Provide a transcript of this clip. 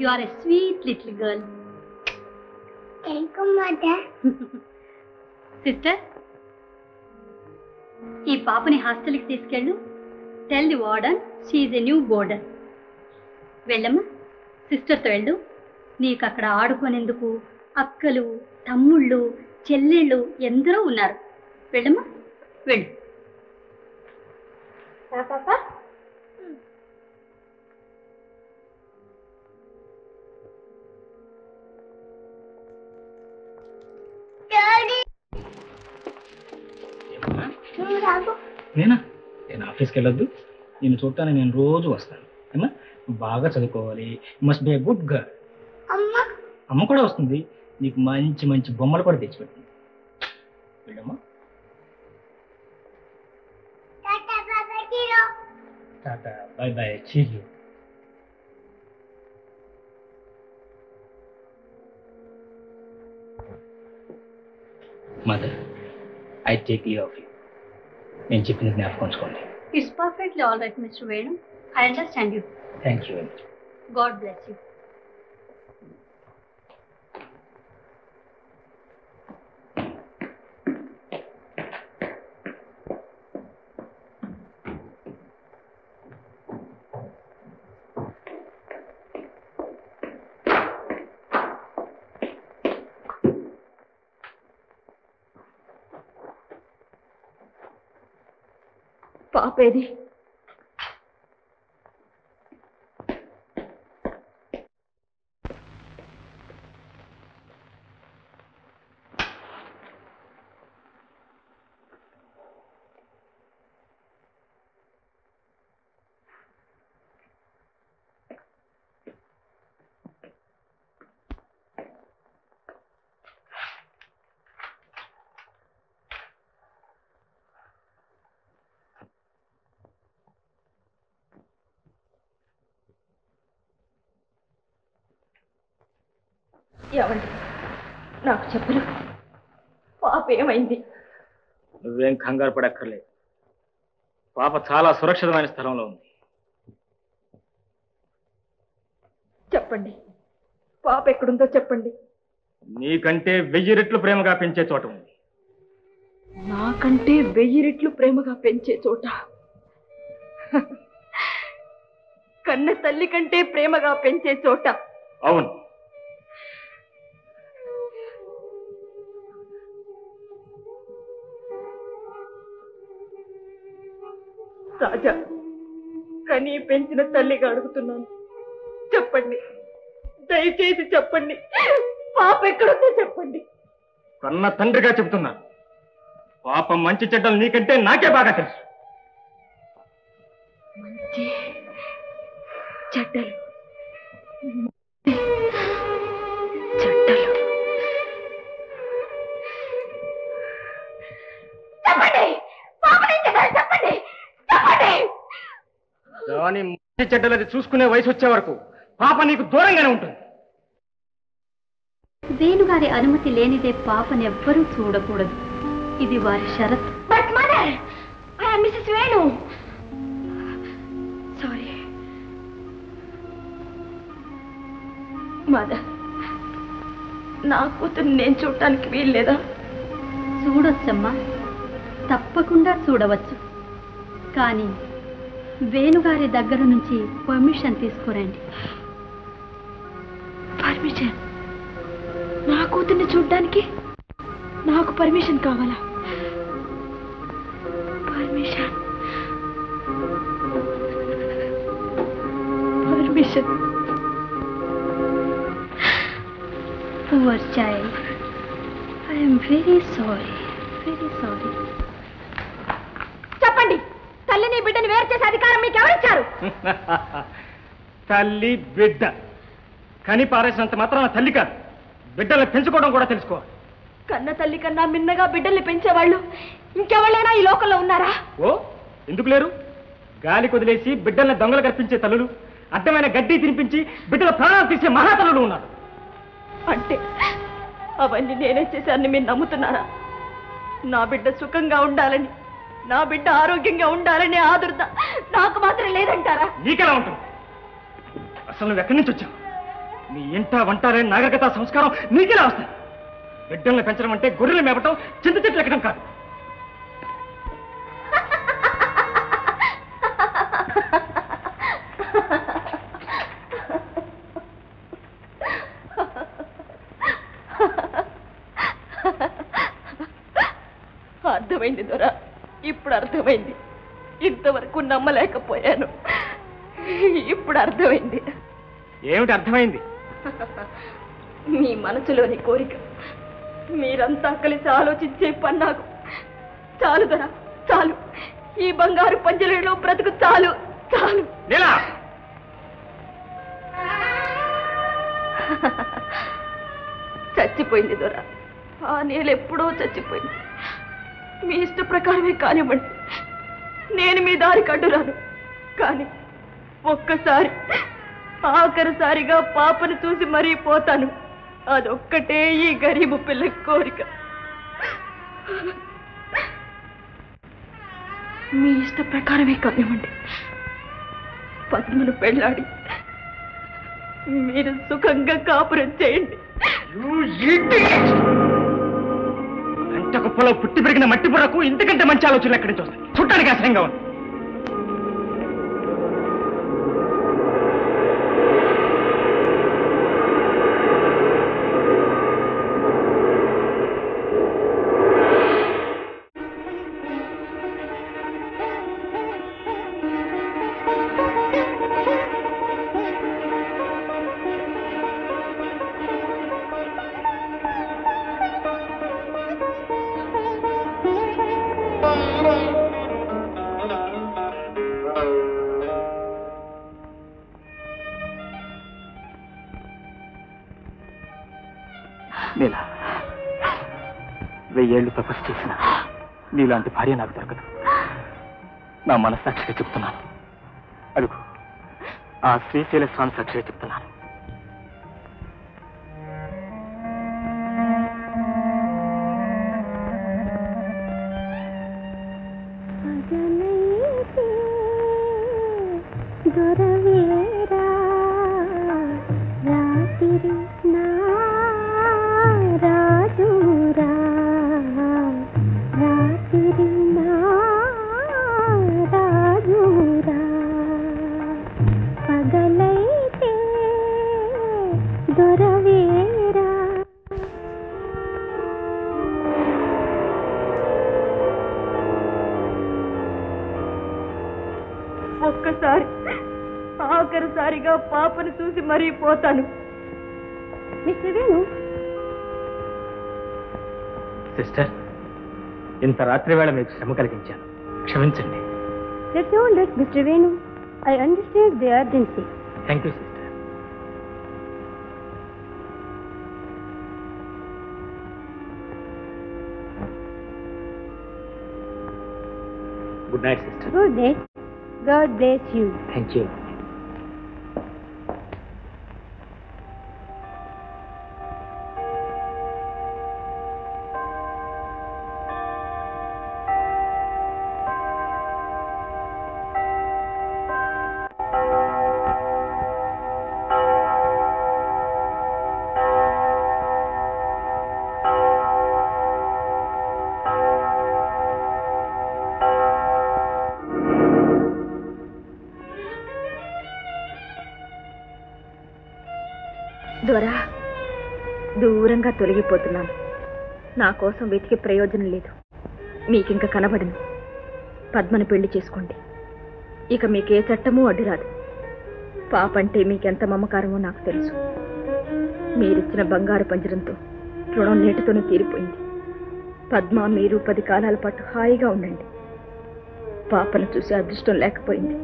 You are a sweet little girl. Thank you, Mother. Sister, ఈ పాపని హాస్టల్కి తీసుకెళ్ళు. Tell the warden she is a new boarder. వెళ్ళమ్మా, సిస్టర్తో వెళ్ళు. నీకు అక్కడ ఆడుకునేందుకు అక్కలు, తమ్ముళ్ళు, చెల్లెళ్ళు ఎందరో ఉన్నారు. వెళ్ళమ్మా, వెళ్ళు. పాపా నేనా? నేను ఆఫీస్కి వెళ్ళొద్దు. నేను చూడటానికి నేను రోజు వస్తాను. ఏమా, నువ్వు బాగా చదువుకోవాలి. Must be a good girl. అమ్మ కూడా వస్తుంది. నీకు మంచి మంచి బొమ్మలు కూడా తెచ్చిపెట్టింది. వెళ్ళమ్మా. Tata, bye bye, see you. Mother, I take leave of you. నేను చెప్పింది జ్ఞాపకం ఉంచుకోండి. It's perfectly all right, Mr. Venu. I understand you. Thank you very much. God bless you. పాపేది? ఏమండి, నాకు చెప్పరు. పాప ఏమైంది? నువ్వేం కంగారు పడక్కర్లేదు. పాప చాలా సురక్షితమైన స్థలంలో ఉంది. చెప్పండి, పాప ఎక్కడుందో చెప్పండి. నీకంటే 1000 రెట్లు ప్రేమగా పెంచే చోట ఉంది. నాకంటే 1000 రెట్లు ప్రేమగా పెంచే చోట? కన్న తల్లి కంటే ప్రేమగా పెంచే చోట? అవును. రాజా, కనీ పెంచిన తల్లిగా అడుగుతున్నాను, చెప్పండి, దయచేసి చెప్పండి. పాప ఎక్కడుందో చెప్పండి. కన్న తండ్రిగా చెబుతున్నా, పాప మంచి చెడ్డలు నీకంటే నాకే బాగా తెలుసు. మంచి చెడ్డలు చెడ్డలు చెప్పండి. చెప్పండి, చెప్పండి. దాని మంచి చెడ్డలది చూసుకునే వయసు వచ్చే వరకు పాప నీకు దూరంగానే ఉంటుంది. వేణుగారి అనుమతి లేనిదే పాపనెవ్వరూ చూడకూడదు. ఇది వారి షరత్. But mother, I am Mrs Venu. Sorry mother, నా కూతురు నేను చూడటానికి వీల్లేదా? చూడొచ్చమ్మా, తప్పకుండా చూడవచ్చు. కానీ వేణుగారి దగ్గర నుంచి పర్మిషన్ తీసుకురండి. పర్మిషన్? నా కూతుర్ని చూడ్డానికి నాకు పర్మిషన్ కావాలా? Permission permission? Poor child. I am very sorry. Very sorry. చెప్పండి, తల్లిని బిడ్డని వేరు చేసే అధికారం మీకు ఎవరిచ్చారు? తల్లి బిడ్డ కని పారేసినంత మాత్రాన తల్లి కాదు, బిడ్డల్ని పెంచుకోవడం కూడా తెలుసుకోవాలి. కన్న తల్లి కన్నా మిన్నగా బిడ్డల్ని పెంచేవాళ్ళు ఇంకెవరైనా ఈ లోకంలో ఉన్నారా? ఓ, ఎందుకు లేరు? గాలి కొదిలేసి బిడ్డల్ని దొంగలు కల్పించే తల్లులు, అడ్డమైన గడ్డి తినిపించి బిడ్డల ప్రాణాలు తీసే మహాతల్లులు ఉన్నారు. అంటే అవన్నీ నేనే చేశానని మీరు నమ్ముతున్నారా? నా బిడ్డ సుఖంగా ఉండాలని, నా బిడ్డ ఆరోగ్యంగా ఉండాలని ఆదుర్ద నాకు మాత్రం లేదంటారా? నీకెలా ఉంటుంది? అసలు నువ్వు ఎక్కడి నుంచి వచ్చావు? నీ ఇంట వంటారని నాగరికత సంస్కారం నీకెలా వస్తాయి? బిడ్డల్ని పెంచడం అంటే గొర్రెలు మేపటం, చింత చెట్లు ఎక్కడం కాదు. అర్థమైంది దొర, ఇప్పుడు అర్థమైంది. ఇంతవరకు నమ్మలేకపోయాను, ఇప్పుడు అర్థమైంది. ఏమిటి అర్థమైంది? మీ మనసులోని కోరిక మీరంతా కలిసి ఆలోచించే పన్నాకు చాలు దొర, చాలు. ఈ బంగారు పంజరంలో బ్రతుకు చాలు, చాలు. చచ్చిపోయింది దొర, ఆ నేల ఎప్పుడో చచ్చిపోయింది. మీ ఇష్ట ప్రకారమే కానివ్వండి, నేను మీ దారికి అడ్డురాను. కానీ ఒక్కసారి, ఆఖరిసారిగా పాపను చూసి మరీ పోతాను. అదొక్కటే ఈ గరీబు పిల్ల కోరిక. మీ ఇష్ట ప్రకారమే కానివ్వండి, పద్మను పెళ్ళాడి మీరు సుఖంగా కాపురం చేయండి. గంట కుప్పలో పుట్టి పెరిగిన మట్టి బుర్రకు ఇంతకంటే మంచి ఆలోచనలు ఎక్కడి నుంచి వస్తాయి? చుట్టానికి అసహ్యంగా ఉంది. నీలా 1000 ఏళ్ళు తపస్సు చేసిన నీలాంటి భార్య నాకు దొరకదు. నా మనస్సాక్షిగా చెప్తున్నాను. అడుగు, ఆ శ్రీశైల స్వామి సాక్షిగా చెప్తున్నాను. ఒక్కసారి, ఆఖరిసారిగా పాపను చూసి మరీ పోతాను. మిస్టర్ వేణు. సిస్టర్, ఇంత రాత్రి వేళ మీకు శ్రమ కలిగించాను, క్షమించండి. That's all right, Mr. Venu. I understand the urgency. Thank you sister. Good night sister. Good day. God bless you. Thank you. దొరా, దూరంగా తొలగిపోతున్నాను. నా కోసం వెతికే ప్రయోజనం లేదు. మీకింక కనబడను. పద్మను పెళ్లి చేసుకోండి. ఇక మీకే చట్టమూ అడ్డురాదు. పాపంటే మీకెంత మమకారమో నాకు తెలుసు. మీరిచ్చిన బంగారు పంజరంతో రుణం నేటితోనే తీరిపోయింది. పద్మ, మీరు 10 కాలాల పాటు హాయిగా ఉండండి. పాపను చూసే అదృష్టం లేకపోయింది.